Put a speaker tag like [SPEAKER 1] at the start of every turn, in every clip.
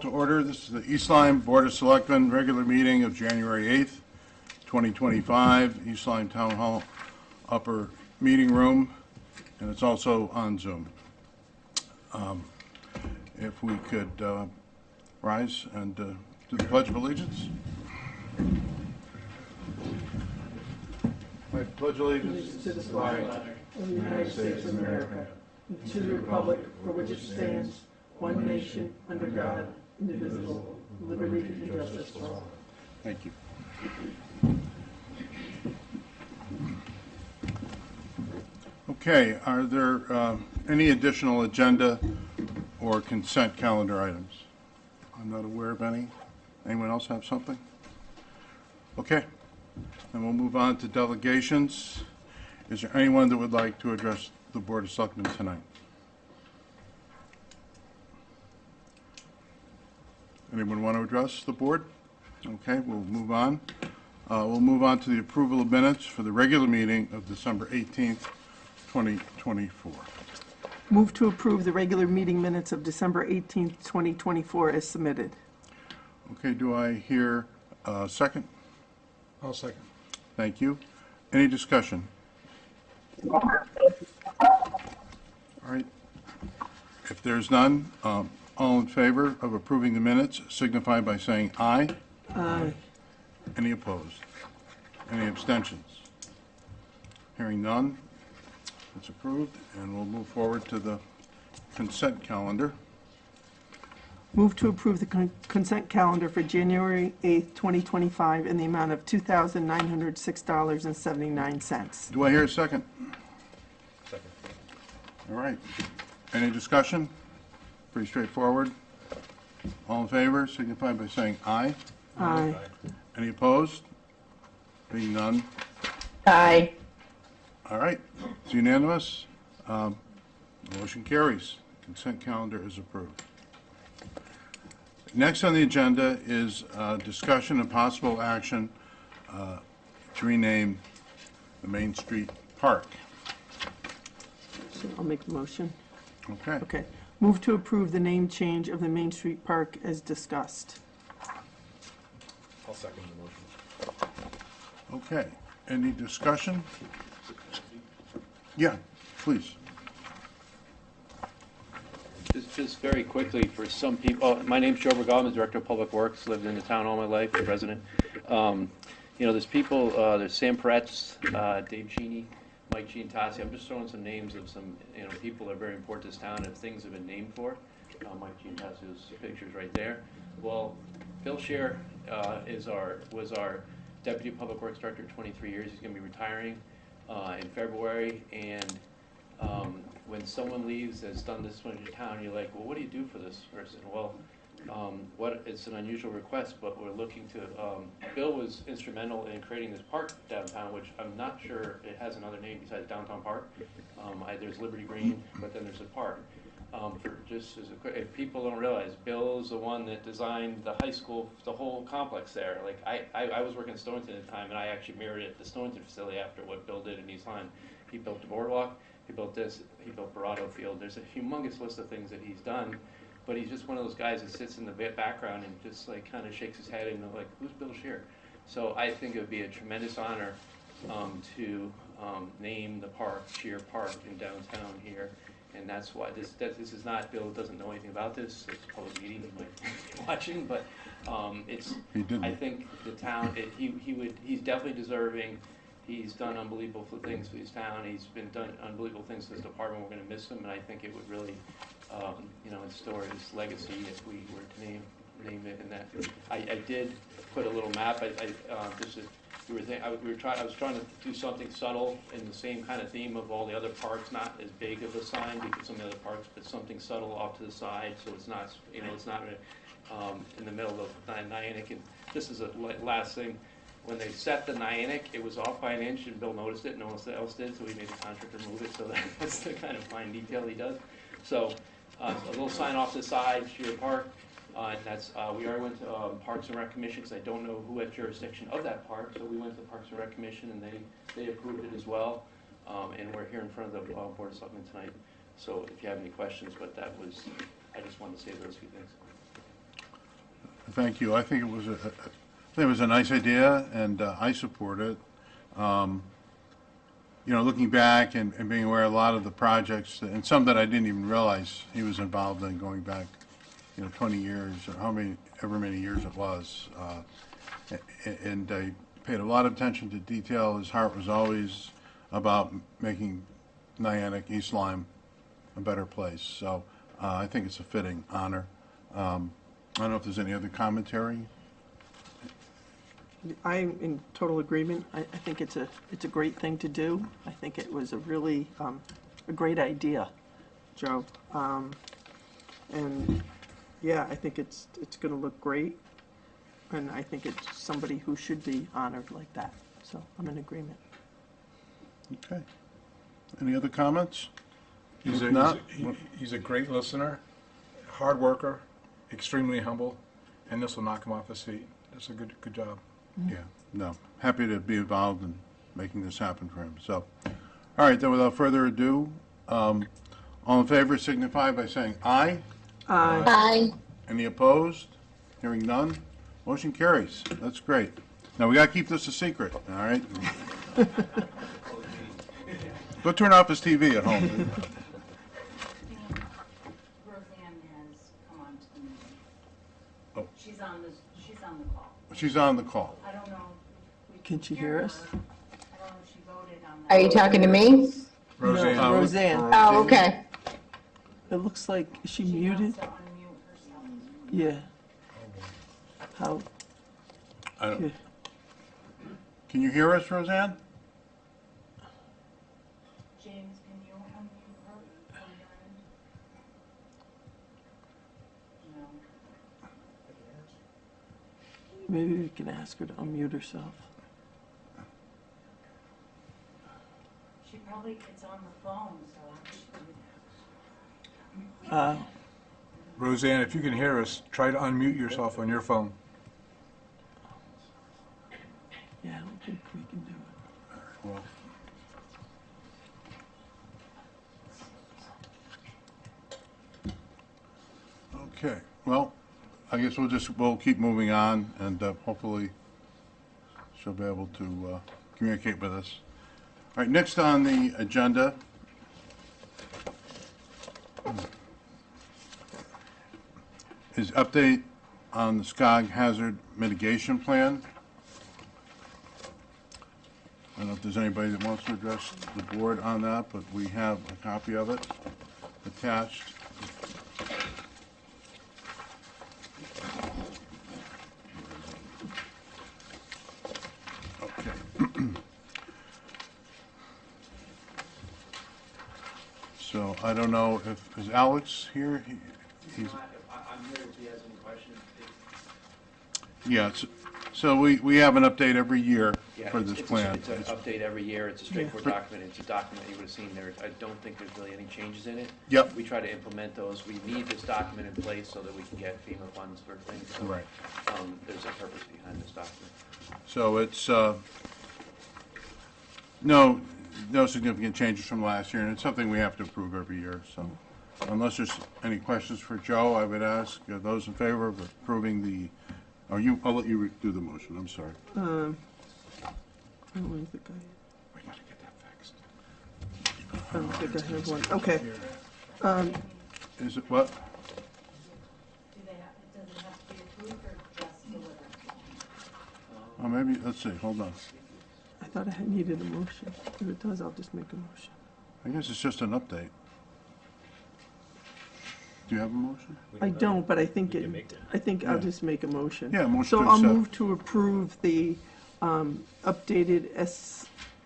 [SPEAKER 1] to order. This is the East Lyme Board of Selectmen regular meeting of January 8th, 2025, East Lyme Town Hall upper meeting room, and it's also on Zoom. If we could rise and do the Pledge of Allegiance. I pledge allegiance
[SPEAKER 2] to the flag of the United States of America, and to the republic for which it stands, one nation, under God, indivisible, with liberty and justice for all.
[SPEAKER 1] Thank you. Okay, are there any additional agenda or consent calendar items? I'm not aware of any. Anyone else have something? Okay, then we'll move on to delegations. Is there anyone that would like to address the Board of Selectmen tonight? Anyone want to address the board? Okay, we'll move on. We'll move on to the approval of minutes for the regular meeting of December 18th, 2024.
[SPEAKER 2] Move to approve the regular meeting minutes of December 18th, 2024 as submitted.
[SPEAKER 1] Okay, do I hear a second?
[SPEAKER 3] I'll second.
[SPEAKER 1] Thank you. Any discussion? All right. If there's none, all in favor of approving the minutes signify by saying aye.
[SPEAKER 2] Aye.
[SPEAKER 1] Any opposed? Any abstentions? Hearing none, it's approved, and we'll move forward to the consent calendar.
[SPEAKER 2] Move to approve the consent calendar for January 8th, 2025 in the amount of $2,906.79.
[SPEAKER 1] Do I hear a second?
[SPEAKER 3] Second.
[SPEAKER 1] All right. Any discussion? Pretty straightforward. All in favor signify by saying aye.
[SPEAKER 2] Aye.
[SPEAKER 1] Any opposed? Being none.
[SPEAKER 4] Aye.
[SPEAKER 1] All right. It's unanimous. Motion carries. Consent calendar is approved. Next on the agenda is discussion and possible action to rename the Main Street Park.
[SPEAKER 2] So I'll make the motion.
[SPEAKER 1] Okay.
[SPEAKER 2] Okay. Move to approve the name change of the Main Street Park as discussed.
[SPEAKER 3] I'll second the motion.
[SPEAKER 1] Okay. Any discussion? Yeah, please.
[SPEAKER 5] Just very quickly, for some people, my name's Joe Bergal, I'm the Director of Public Works, lived in the town all my life, resident. There's people, there's Sam Peretz, Dave Cheney, Mike Giantassi. I'm just throwing some names of some, people that are very important to this town and things have been named for. Mike Giantassi's picture's right there. Well, Bill Scheer was our Deputy Public Works Director 23 years. He's going to be retiring in February, and when someone leaves that's done this much in town, you're like, well, what do you do for this person? Well, it's an unusual request, but we're looking to, Bill was instrumental in creating this park downtown, which I'm not sure it has another name besides Downtown Park. There's Liberty Green, but then there's a park. If people don't realize, Bill is the one that designed the high school, the whole complex there. Like I was working in Stonington at the time, and I actually mirrored it at the Stonington facility after what Bill did in East Lyme. He built the boardwalk. He built this, he built Barado Field. There's a humongous list of things that he's done, but he's just one of those guys that sits in the background and just like kind of shakes his head and like, who's Bill Scheer? So I think it would be a tremendous honor to name the park Scheer Park in downtown here. And that's why this is not, Bill doesn't know anything about this. It's a public meeting, he might be watching, but I think the town, he's definitely deserving. He's done unbelievable things for his town. He's done unbelievable things for his department. We're going to miss him, and I think it would really, restore his legacy if we were to name it. And that I did put a little map. I was trying to do something subtle in the same kind of theme of all the other parks, not as big of a sign because some of the other parks, but something subtle off to the side, so it's not, it's not in the middle of Niantic. And this is a last thing. When they set the Niantic, it was off by an inch, and Bill noticed it. No one else did, so we made the contractor move it. So that's the kind of fine detail he does. So a little sign off to the side, Scheer Park. And that's we already went to Parks and Rec Commission because I don't know who had jurisdiction of that park. So we went to the Parks and Rec Commission, and they approved it as well. And we're here in front of the Board of Selectmen tonight. So if you have any questions, but I just wanted to say those few things.
[SPEAKER 1] thank you. I think it was a nice idea, and I support it. Looking back and being aware of a lot of the projects, and some that I didn't even realize he was involved in going back, 20 years or however many years it was. And I paid a lot of attention to detail. His heart was always about making Niantic, East Lyme, a better place. So I think it's a fitting honor. I don't know if there's any other commentary.
[SPEAKER 2] I'm in total agreement. I think it's a great thing to do. I think it was a really a great idea, Joe. And yeah, I think it's going to look great, and I think it's somebody who should be honored like that. So I'm in agreement.
[SPEAKER 1] Okay. Any other comments?
[SPEAKER 3] He's
[SPEAKER 1] If not,
[SPEAKER 3] he's a great listener, hard worker, extremely humble, and this will knock him off his feet. That's a good job.
[SPEAKER 1] yeah, no. Happy to be involved in making this happen for him. So, all right, then without further ado, all in favor signify by saying aye.
[SPEAKER 2] Aye.
[SPEAKER 4] Aye.
[SPEAKER 1] Any opposed? Hearing none. Motion carries. That's great. Now, we got to keep this a secret, all right? Go turn off his TV at home.
[SPEAKER 6] Roseanne has come on to the meeting.
[SPEAKER 1] Oh.
[SPEAKER 6] She's on the call.
[SPEAKER 1] She's on the call.
[SPEAKER 6] I don't know. if we
[SPEAKER 2] Can she hear us?
[SPEAKER 6] her. I don't know if she voted on that.
[SPEAKER 4] Are you talking to me?
[SPEAKER 3] Roseanne.
[SPEAKER 2] No, Roseanne.
[SPEAKER 4] Oh, okay.
[SPEAKER 2] It looks like she
[SPEAKER 6] She
[SPEAKER 2] muted.
[SPEAKER 6] wants to unmute herself.
[SPEAKER 2] Yeah. How?
[SPEAKER 1] I don't-
[SPEAKER 2] Yeah.
[SPEAKER 1] Can you hear us, Roseanne?
[SPEAKER 6] James, can you unmute her from your end? No.
[SPEAKER 2] Maybe we can ask her to unmute herself.
[SPEAKER 6] She probably gets on the phone, so I should.
[SPEAKER 3] Roseanne, if you can hear us, try to unmute yourself on your phone.
[SPEAKER 2] Yeah, I don't think we can do it.
[SPEAKER 1] Well, okay. Well, I guess we'll keep moving on, and hopefully she'll be able to communicate with us. All right, next on the agenda is update on the SCOG hazard mitigation plan. I don't know if there's anybody that wants to address the board on that, but we have a copy of it attached. Okay. So I don't know if, is Alex here? He's,
[SPEAKER 5] I'm here if he has any questions.
[SPEAKER 1] yeah, so we have an update every year
[SPEAKER 5] Yeah,
[SPEAKER 1] for this plan.
[SPEAKER 5] It's an update every year. It's a straightforward document. It's a document you would have seen there. I don't think there's really any changes in it.
[SPEAKER 1] Yep.
[SPEAKER 5] We try to implement those. We need this document in place so that we can get FEMA funds for things. So,
[SPEAKER 1] Right.
[SPEAKER 5] There's a purpose behind this document.
[SPEAKER 1] So it's, no significant changes from last year, and it's something we have to approve every year, so. Unless there's any questions for Joe, I would ask those in favor of approving the, I'll let you do the motion, I'm sorry.
[SPEAKER 2] I don't think
[SPEAKER 3] We gotta get that fixed.
[SPEAKER 2] I don't think I have one. Okay.
[SPEAKER 1] Is it what?
[SPEAKER 6] Do they have, does it have to be approved or just delivered?
[SPEAKER 1] Oh, maybe, let's see, hold on.
[SPEAKER 2] I thought I needed a motion. If it does, I'll just make a motion.
[SPEAKER 1] I guess it's just an update. Do you have a motion?
[SPEAKER 2] I don't, but I think I'll just make a motion.
[SPEAKER 1] Yeah, motion
[SPEAKER 2] So
[SPEAKER 1] to
[SPEAKER 2] I'll
[SPEAKER 1] accept.
[SPEAKER 2] move to approve the updated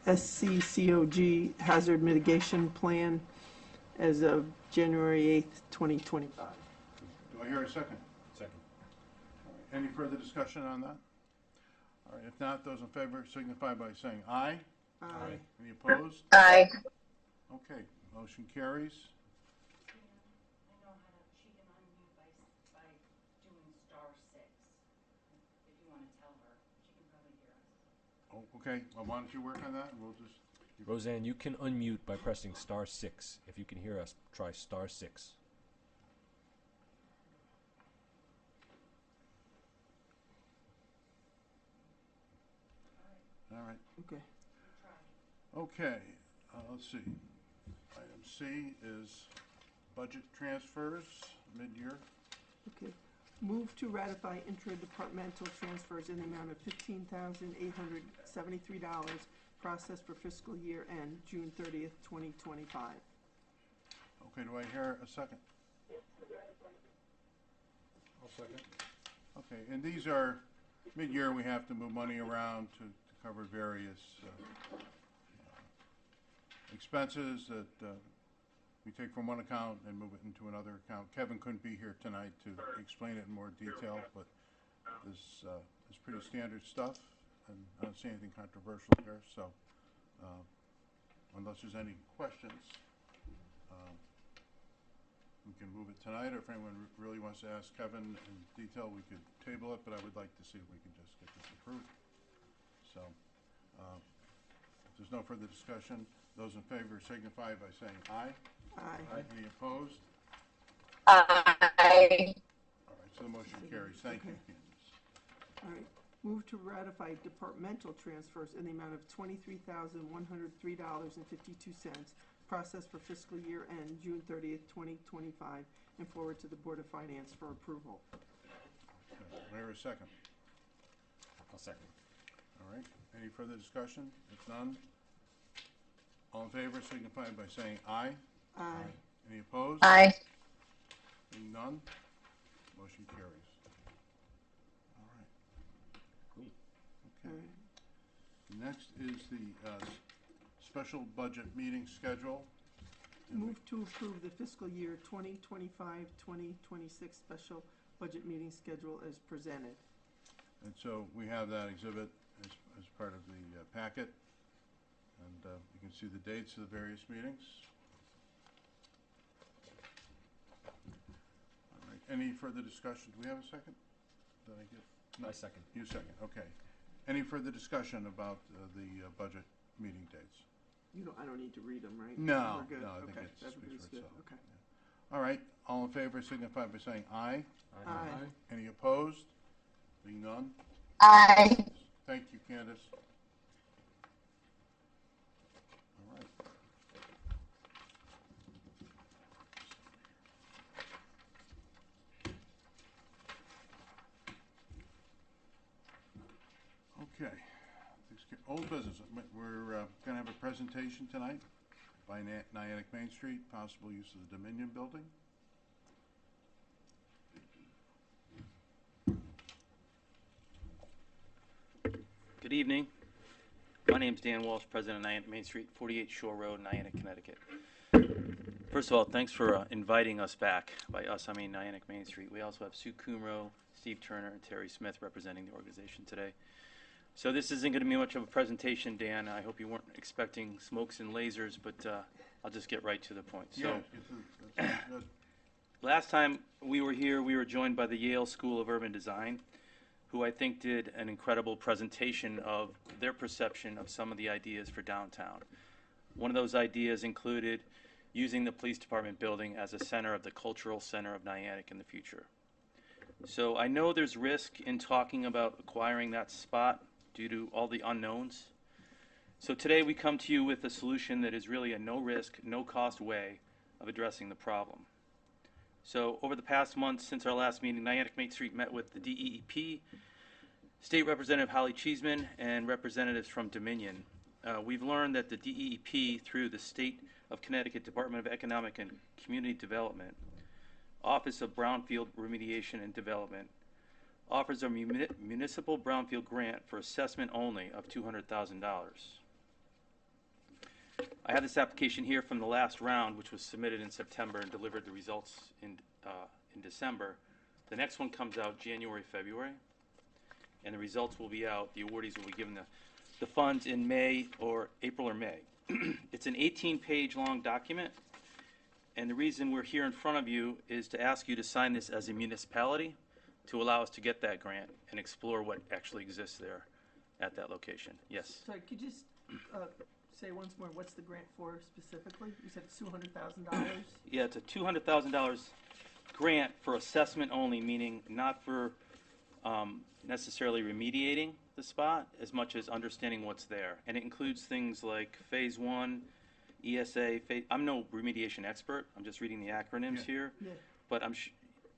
[SPEAKER 2] SCCOG hazard mitigation plan as of January 8th, 2025.
[SPEAKER 1] Do I hear a second?
[SPEAKER 3] Second.
[SPEAKER 1] Any further discussion on that? All right, if not, those in favor signify by saying aye.
[SPEAKER 2] Aye.
[SPEAKER 1] Any opposed?
[SPEAKER 4] Aye.
[SPEAKER 1] Okay, motion carries.
[SPEAKER 6] I know how to, she can unmute by doing *6. If you want to tell her, she can probably hear us.
[SPEAKER 1] Oh, okay, well, why don't you work on that, and we'll just,
[SPEAKER 7] Roseanne, you can unmute by pressing *6. If you can hear us, try *6.
[SPEAKER 1] all right.
[SPEAKER 2] Okay.
[SPEAKER 1] Okay, let's see. Item C is budget transfers, mid-year.
[SPEAKER 2] Okay. Move to ratify intra-departmental transfers in the amount of $15,873 processed for fiscal year end, June 30th, 2025.
[SPEAKER 1] Okay, do I hear a second?
[SPEAKER 3] I'll second.
[SPEAKER 1] Okay, and these are, mid-year, we have to move money around to cover various expenses that we take from one account and move it into another account. Kevin couldn't be here tonight to explain it in more detail, but this is pretty standard stuff, and I don't see anything controversial here, so unless there's any questions, we can move it tonight, or if anyone really wants to ask Kevin in detail, we could table it, but I would like to see if we can just get this approved. So, if there's no further discussion, those in favor signify by saying aye.
[SPEAKER 2] Aye.
[SPEAKER 1] Any opposed?
[SPEAKER 4] Aye.
[SPEAKER 1] All right, so the motion carries. Thank you,
[SPEAKER 2] Okay.
[SPEAKER 1] Candace.
[SPEAKER 2] All right. Move to ratify departmental transfers in the amount of $23,103.52 processed for fiscal year end, June 30th, 2025, and forward to the Board of Finance for approval.
[SPEAKER 1] Okay, do I hear a second?
[SPEAKER 7] I'll second.
[SPEAKER 1] All right, any further discussion? If none, all in favor signify by saying aye.
[SPEAKER 2] Aye.
[SPEAKER 1] Any opposed?
[SPEAKER 4] Aye.
[SPEAKER 1] Seeing none, motion carries. All right.
[SPEAKER 7] Cool.
[SPEAKER 2] All
[SPEAKER 1] Okay.
[SPEAKER 2] right.
[SPEAKER 1] Next is the special budget meeting schedule.
[SPEAKER 2] Move to approve the fiscal year 2025-2026 special budget meeting schedule as presented.
[SPEAKER 1] And so we have that exhibit as part of the packet. And you can see the dates of the various meetings. All right, any further discussion? Do we have a second? Did I get?
[SPEAKER 7] I second.
[SPEAKER 1] You second, okay. Any further discussion about the budget meeting dates?
[SPEAKER 2] I don't need to read them, right?
[SPEAKER 1] No,
[SPEAKER 2] We're good?
[SPEAKER 1] no, I think
[SPEAKER 2] Okay,
[SPEAKER 1] it speaks
[SPEAKER 2] everybody's
[SPEAKER 1] for
[SPEAKER 2] good.
[SPEAKER 1] itself.
[SPEAKER 2] Okay.
[SPEAKER 1] All right, all in favor signify by saying aye.
[SPEAKER 2] Aye.
[SPEAKER 1] Any opposed? Being none?
[SPEAKER 4] Aye.
[SPEAKER 1] Thank you, Candace. All right. Okay. Old business. We're going to have a presentation tonight by Niantic Main Street, possible use of the Dominion Building.
[SPEAKER 8] Good evening. My name's Dan Walsh, President of Niantic Main Street, 48 Shore Road, Niantic, Connecticut. First of all, thanks for inviting us back. By us, I mean Niantic Main Street. We also have Sue Kumro, Steve Turner, and Terry Smith representing the organization today. So this isn't going to be much of a presentation, Dan. I hope you weren't expecting smokes and lasers, but I'll just get right to the point. So,
[SPEAKER 1] That's good.
[SPEAKER 8] last time we were here, we were joined by the Yale School of Urban Design, who I think did an incredible presentation of their perception of some of the ideas for downtown. One of those ideas included using the police department building as a center of the cultural center of Niantic in the future. So I know there's risk in talking about acquiring that spot due to all the unknowns. So today we come to you with a solution that is really a no-risk, no-cost way of addressing the problem. So over the past month since our last meeting, Niantic Main Street met with the DEEP, State Representative Holly Cheeseman, and representatives from Dominion. We've learned that the DEEP, through the State of Connecticut Department of Economic and Community Development, Office of Brownfield Remediation and Development, offers a municipal brownfield grant for assessment only of $200,000. I have this application here from the last round, which was submitted in September and delivered the results in December. The next one comes out January, February, and the results will be out. The awardees will be given the funds in May or April or May. It's an 18-page long document, and the reason we're here in front of you is to ask you to sign this as a municipality to allow us to get that grant and explore what actually exists there at that location. Yes?
[SPEAKER 2] Sorry, could you just say once more, what's the grant for specifically? You said it's $200,000?
[SPEAKER 8] Yeah, it's a $200,000 grant for assessment only, meaning not for necessarily remediating the spot as much as understanding what's there. And it includes things like Phase 1, ESA, I'm no remediation expert, I'm just reading the acronyms here.
[SPEAKER 2] Yeah.
[SPEAKER 8] But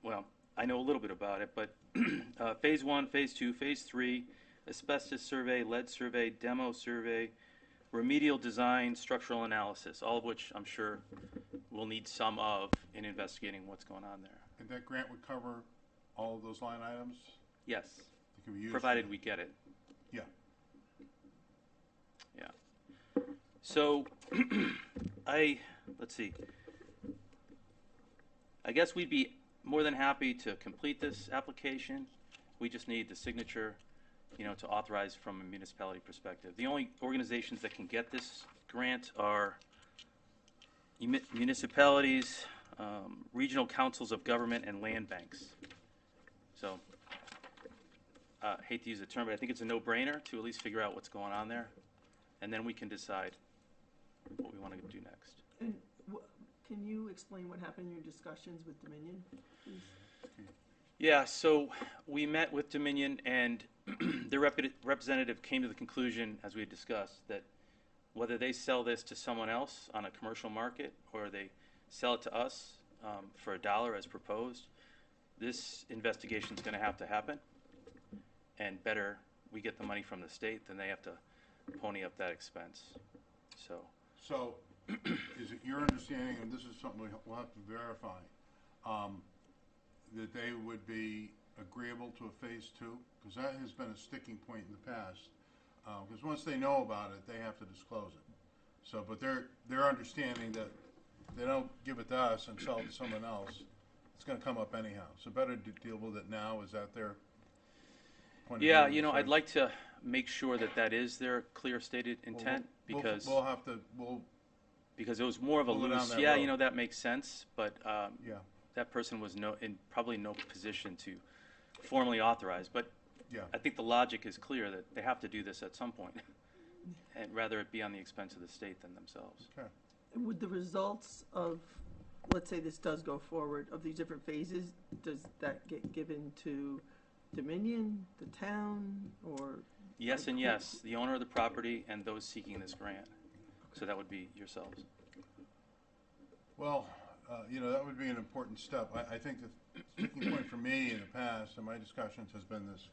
[SPEAKER 8] well, I know a little bit about it, but Phase 1, Phase 2, Phase 3, asbestos survey, lead survey, demo survey, remedial design, structural analysis, all of which I'm sure we'll need some of in investigating what's going on there.
[SPEAKER 1] And that grant would cover all of those line items
[SPEAKER 8] Yes,
[SPEAKER 1] that can be used?
[SPEAKER 8] provided we get it.
[SPEAKER 1] Yeah.
[SPEAKER 8] Yeah. So, let's see. I guess we'd be more than happy to complete this application. We just need the signature, to authorize from a municipality perspective. The only organizations that can get this grant are municipalities, regional councils of government, and land banks. So, hate to use the term, but I think it's a no-brainer to at least figure out what's going on there, and then we can decide what we want to do next.
[SPEAKER 2] And can you explain what happened in your discussions with Dominion, please?
[SPEAKER 8] Yeah, so we met with Dominion, and their representative came to the conclusion, as we had discussed, that whether they sell this to someone else on a commercial market or they sell it to us for $1 as proposed, this investigation is going to have to happen. And better we get the money from the state than they have to pony up that expense.
[SPEAKER 1] So, is it your understanding, and this is something we'll have to verify, that they would be agreeable to a Phase 2? Because that has been a sticking point in the past. Because once they know about it, they have to disclose it. So, but they're understanding that they don't give it to us and sell it to someone else, it's going to come up anyhow. So better to deal with it now. Is that their point of
[SPEAKER 8] Yeah,
[SPEAKER 1] view?
[SPEAKER 8] I'd like to make sure that that is their clear stated intent, because because it was more of a
[SPEAKER 1] We'll go down
[SPEAKER 8] loose,
[SPEAKER 1] that
[SPEAKER 8] yeah,
[SPEAKER 1] road.
[SPEAKER 8] that makes sense, but
[SPEAKER 1] Yeah,
[SPEAKER 8] that person was in probably no position to formally authorize. But
[SPEAKER 1] yeah.
[SPEAKER 8] I think the logic is clear that they have to do this at some point, and rather it be on the expense of the state than themselves.
[SPEAKER 1] Okay.
[SPEAKER 2] And would the results of, let's say this does go forward, of these different phases, does that get given to Dominion, the town, or?
[SPEAKER 8] Yes and yes, the owner of the property and those seeking this grant. So that would be yourselves.
[SPEAKER 1] Well, that would be an important step. I think the sticking point for me in the past, in my discussions, has been this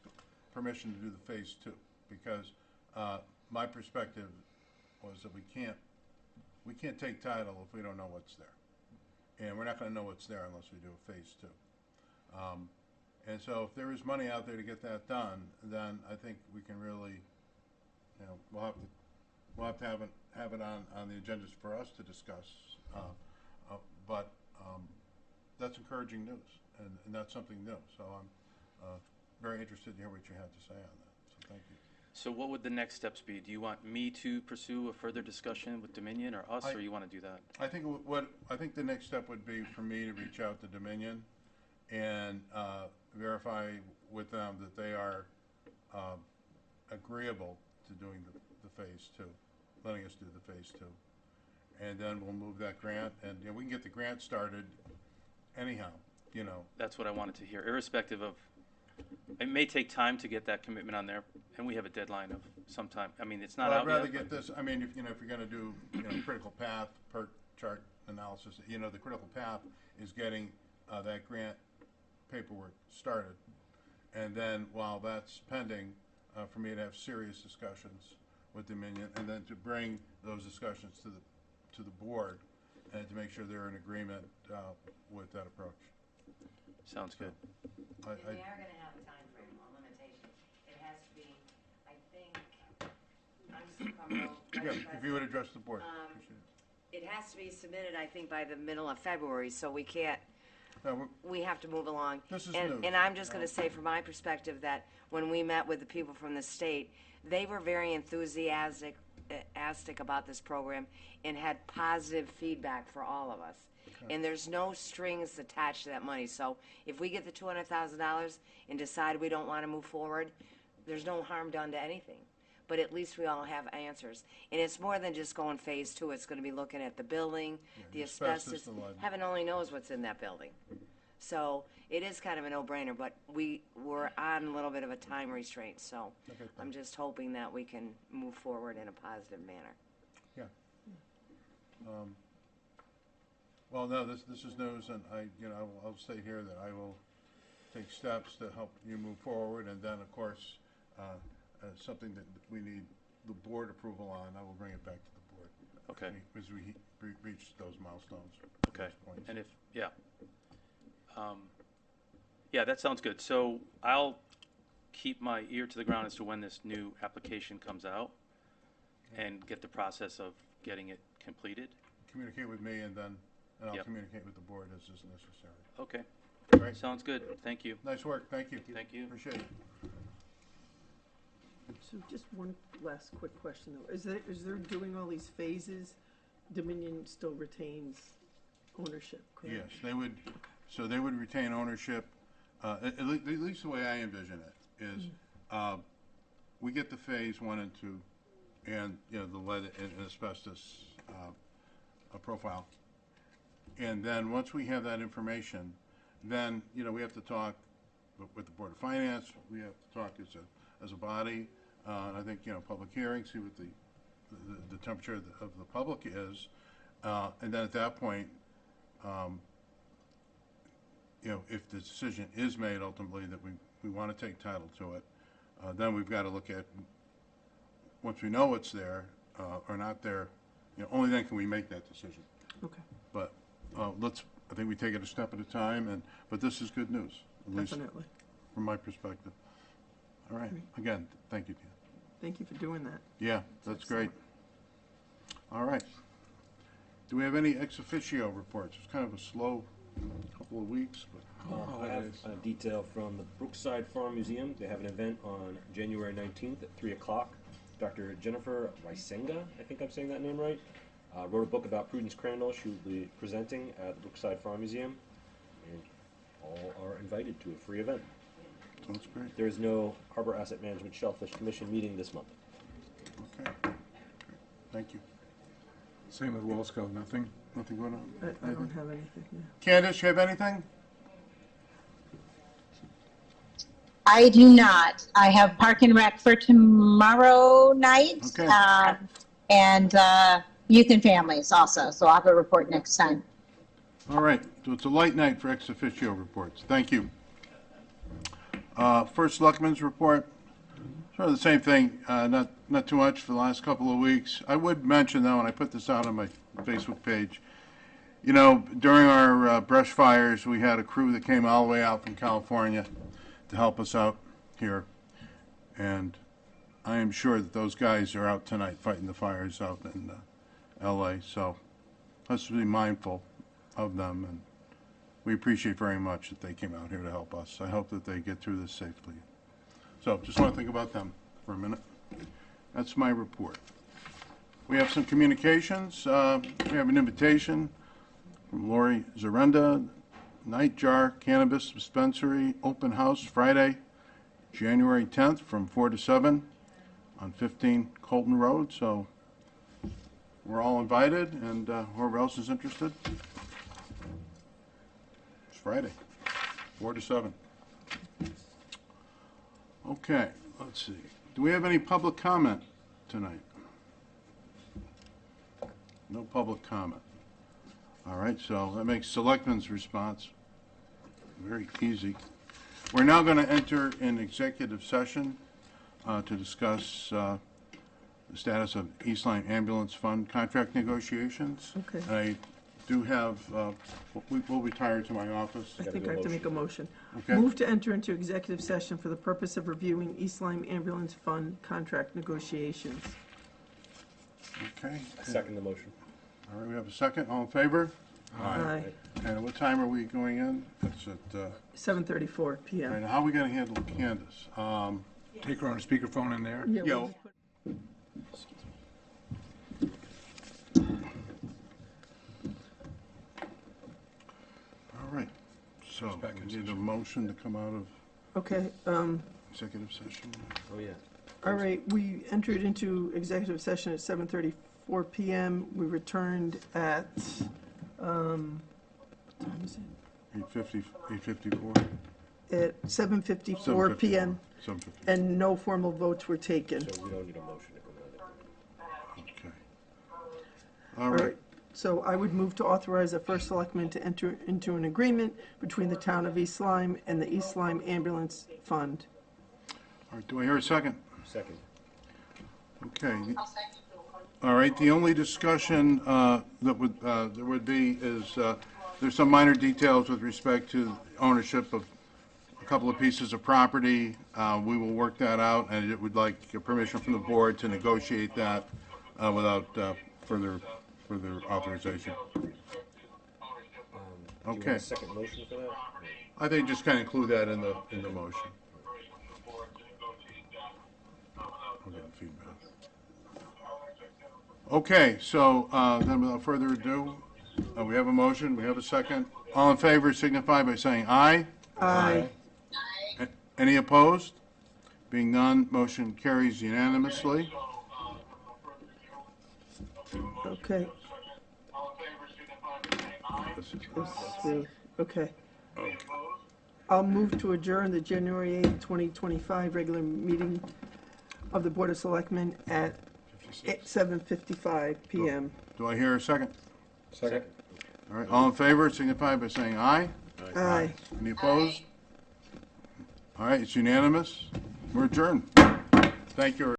[SPEAKER 1] permission to do the Phase 2. Because my perspective was that we can't take title if we don't know what's there. And we're not going to know what's there unless we do a Phase 2. And so if there is money out there to get that done, then I think we can really, we'll have to have it on the agendas for us to discuss. But that's encouraging news, and that's something new. So I'm very interested to hear what you had to say on that. So thank you.
[SPEAKER 8] So what would the next steps be? Do you want me to pursue a further discussion with Dominion or us, or you want to do that?
[SPEAKER 1] I think the next step would be for me to reach out to Dominion and verify with them that they are agreeable to doing the Phase 2, letting us do the Phase 2. And then we'll move that grant, and we can get the grant started anyhow,
[SPEAKER 8] That's what I wanted to hear, irrespective of, it may take time to get that commitment on there, and we have a deadline of some time. I mean, it's not
[SPEAKER 1] Well,
[SPEAKER 8] out
[SPEAKER 1] I'd rather
[SPEAKER 8] yet.
[SPEAKER 1] get this, if you're going to do, critical path, per chart analysis, the critical path is getting that grant paperwork started. And then while that's pending, for me to have serious discussions with Dominion, and then to bring those discussions to the board, and to make sure they're in agreement with that approach.
[SPEAKER 8] Sounds good.
[SPEAKER 6] And they are gonna have a time frame or limitation. It has to be, I think, I'm Sue Cumberland,
[SPEAKER 1] Yeah,
[SPEAKER 6] Vice
[SPEAKER 1] if you
[SPEAKER 6] President.
[SPEAKER 1] would address the board.
[SPEAKER 6] Um,
[SPEAKER 1] Appreciate it.
[SPEAKER 6] It has to be submitted, I think, by the middle of February, so we can't,
[SPEAKER 1] No,
[SPEAKER 6] we have to move along.
[SPEAKER 1] This is
[SPEAKER 6] And-
[SPEAKER 1] news.
[SPEAKER 6] And I'm just gonna say from my perspective that when we met with the people from the state, they were very enthusiastic about this program and had positive feedback for all of us. And there's no strings attached to that money, so if we get the $200,000 and decide we don't wanna move forward, there's no harm done to anything. But at least we all have answers. And it's more than just going Phase 2, it's gonna be looking at the building, the asbestos.
[SPEAKER 1] the lead.
[SPEAKER 6] Heaven only knows what's in that building. So it is kind of a no-brainer, but we're on a little bit of a time restraint, so I'm just hoping that we can move forward in a positive manner.
[SPEAKER 1] Yeah. Well, no, this is news, and I'll say here that I will take steps to help you move forward, and then, of course, something that we need the board approval on, I will bring it back to the board.
[SPEAKER 8] Okay.
[SPEAKER 1] As we reach those milestones.
[SPEAKER 8] Okay,
[SPEAKER 1] those points.
[SPEAKER 8] and yeah, that sounds good. So I'll keep my ear to the ground as to when this new application comes out and get the process of getting it completed.
[SPEAKER 1] Communicate with me, and I'll
[SPEAKER 8] Yep.
[SPEAKER 1] communicate with the board as is necessary.
[SPEAKER 8] Okay,
[SPEAKER 1] Great.
[SPEAKER 8] sounds good. Thank you.
[SPEAKER 1] Nice work, thank you.
[SPEAKER 8] Thank you.
[SPEAKER 1] Appreciate it.
[SPEAKER 2] So just one last quick question, though. Is there doing all these phases, Dominion still retains ownership, correct?
[SPEAKER 1] Yes, they would retain ownership, at least the way I envision it, is, we get the phase 1 and 2, and, the lead and asbestos, profile. And then, once we have that information, then, we have to talk with the Board of Finance, we have to talk as a body, and I think, public hearings, see what the temperature of the public is, and then at that point, if the decision is made ultimately that we want to take title to it, then we've got to look at, once we know it's there or not there, only then can we make that decision.
[SPEAKER 2] Okay,
[SPEAKER 1] But I think we take it a step at a time, but this is good news, at least
[SPEAKER 2] definitely.
[SPEAKER 1] from my perspective. All right, again, thank you, Dan.
[SPEAKER 2] Thank you for doing that.
[SPEAKER 1] Yeah, that's great. All right. Do we have any ex officio reports? It's kind of a slow couple of weeks, but
[SPEAKER 7] I have a detail from the Brookside Farm Museum. They have an event on January 19th at 3 o'clock. Dr. Jennifer Reisenga, I think I'm saying that name right, wrote a book about Prudence Crandall. She will be presenting at the Brookside Farm Museum, and all are invited to a free event.
[SPEAKER 1] that's great.
[SPEAKER 7] There is no Harbor Asset Management Shellfish Commission meeting this month.
[SPEAKER 1] Okay. Thank you.
[SPEAKER 3] Same with Wellsco, nothing?
[SPEAKER 1] Nothing going on?
[SPEAKER 2] I don't have anything, yeah.
[SPEAKER 1] Candace, you have anything?
[SPEAKER 4] I do not. I have Park and Rec for tomorrow night.
[SPEAKER 1] Okay.
[SPEAKER 4] And youth and families also, so I'll have a report next time.
[SPEAKER 1] All right, so it's a light night for ex officio reports. Thank you. First Selectmen's report, sort of the same thing, not too much for the last couple of weeks. I would mention, though, and I put this out on my Facebook page, during our brush fires, we had a crew that came all the way out from California to help us out here. And I am sure that those guys are out tonight fighting the fires out in LA. So let's be mindful of them, and we appreciate very much that they came out here to help us. I hope that they get through this safely. So just want to think about them for a minute. That's my report. We have some communications. We have an invitation from Lori Zarenda, Nightjar Cannabis Dispensary Open House Friday, January 10th from 4 to 7 on 15 Colton Road. So we're all invited, and whoever else is interested. It's Friday, 4 to 7. Okay, let's see. Do we have any public comment tonight? No public comment. All right, so that makes Selectmen's response very easy. We're now going to enter an executive session to discuss the status of East Lyme Ambulance Fund contract negotiations.
[SPEAKER 2] Okay.
[SPEAKER 1] I do have, we'll retire to my office.
[SPEAKER 2] I think I have to make a motion.
[SPEAKER 1] Okay.
[SPEAKER 2] Move to enter into executive session for the purpose of reviewing East Lyme Ambulance Fund contract negotiations.
[SPEAKER 1] Okay.
[SPEAKER 7] I second the motion.
[SPEAKER 1] All right, we have a second. All in favor?
[SPEAKER 2] Aye.
[SPEAKER 1] And at what time are we going in? It's at,
[SPEAKER 2] 7:34
[SPEAKER 1] all right,
[SPEAKER 2] PM.
[SPEAKER 1] now how are we going to handle Candace?
[SPEAKER 3] Take her on a speakerphone in there?
[SPEAKER 2] Yeah, we'll
[SPEAKER 1] Yo.
[SPEAKER 2] just put-
[SPEAKER 1] All right, so
[SPEAKER 3] back in
[SPEAKER 1] we need a
[SPEAKER 3] session.
[SPEAKER 1] motion to come out of
[SPEAKER 2] Okay,
[SPEAKER 1] executive session.
[SPEAKER 7] Oh, yeah.
[SPEAKER 2] all right, we entered into executive session at 7:34 PM. We returned at, what time is it?
[SPEAKER 1] 8:54?
[SPEAKER 2] At 7:54 PM,
[SPEAKER 1] 7:50,
[SPEAKER 2] and no formal votes were taken.
[SPEAKER 7] So we don't need a motion to come out.
[SPEAKER 1] okay. All right.
[SPEAKER 2] So I would move to authorize the first selectman to enter into an agreement between the town of East Lyme and the East Lyme Ambulance Fund.
[SPEAKER 1] All right, do I hear a second?
[SPEAKER 7] Second.
[SPEAKER 1] Okay. All right, the only discussion that would be is, there's some minor details with respect to ownership of a couple of pieces of property. We will work that out, and it would like permission from the board to negotiate that without further authorization.
[SPEAKER 7] Do you want
[SPEAKER 1] Okay.
[SPEAKER 7] a second motion for that?
[SPEAKER 1] I think just kind of include that in the motion. I'm getting feedback. Okay, so then without further ado, we have a motion, we have a second. All in favor signify by saying aye.
[SPEAKER 2] Aye.
[SPEAKER 1] Any opposed? Being none, motion carries unanimously.
[SPEAKER 2] Okay. Okay. I'll move to adjourn the January 8th, 2025 regular meeting of the Board of Selectmen at 7:55 PM.
[SPEAKER 1] Do I hear a second?
[SPEAKER 7] Second.
[SPEAKER 1] All right, all in favor signify by saying aye.
[SPEAKER 2] Aye.
[SPEAKER 1] Any opposed? All right, it's unanimous. We're adjourned. Thank you.